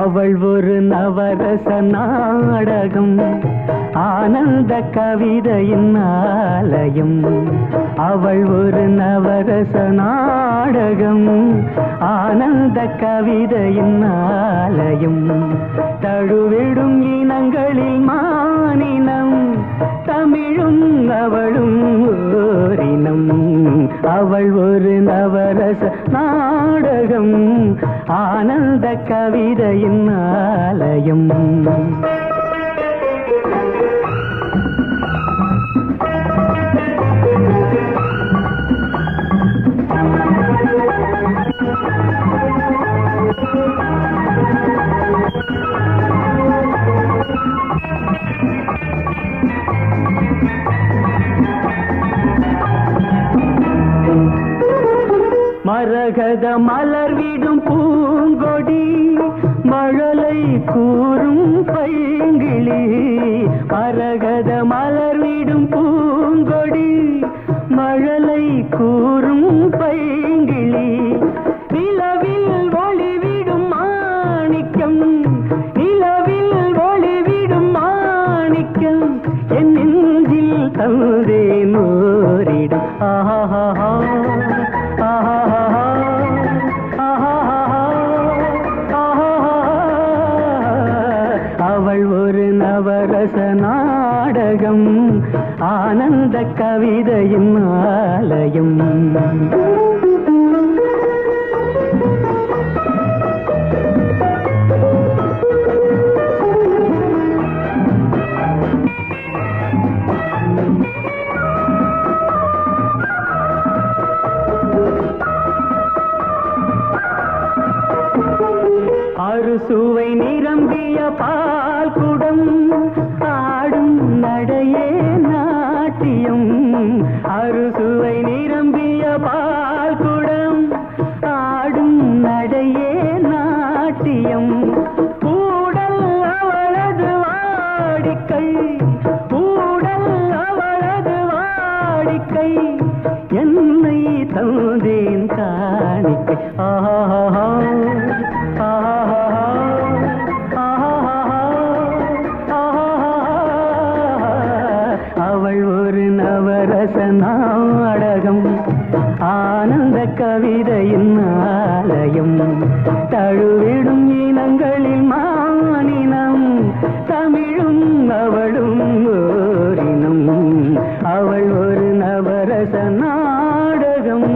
அவள் ஒரு நவரச நாடகம், ஆனந்த கவிதையின் ஆலயம். அவள் ஒரு நவரச நாடகம், ஆனந்த கவிதையின் ஆலயம். தழுவிடும் இனங்களில் மானினம், தமிழும் அவளும் ஓரினம். அவள் ஒரு நவரச நாடகம், ஆனந்த கவிதையின் ஆலயம். மரகத மலர்விடும் பூங்கொடி, மழலை கூறும் பைங்கிளி. மரகத மலர்விடும் பூங்கொடி, மழலை கூறும் பைங்கிளி. நிலவில் ஒளிவிடும் மாணிக்கம், நிலவில் ஒளிவிடும் மாணிக்கம். என் நெஞ்சில் தந்தேன் ஓரிடும். ஆஹா அவள் ஒரு நவரச நாடகம், ஆனந்த கவிதையின் ஆலயம். அறுசுவை நிரம்பிய பால் குடம், ஆடும் நடையே நாட்டியம். அறுசுவை நிரம்பிய பால் குடம், ஆடும் நடையே நாட்டியம். கூடல் அவளது வாடிக்கை, கூடல் அவளது வாடிக்கை. என்னை தந்தேன் காணிக்கை. ஆஹா அவள் ஒரு நவரச நாடகம், ஆனந்த கவிதையின் ஆலயம். தழுவிடும் இனங்களில் மானினம், தமிழும் அவளும் ஓரினம். அவள் ஒரு நவரச நாடகம்.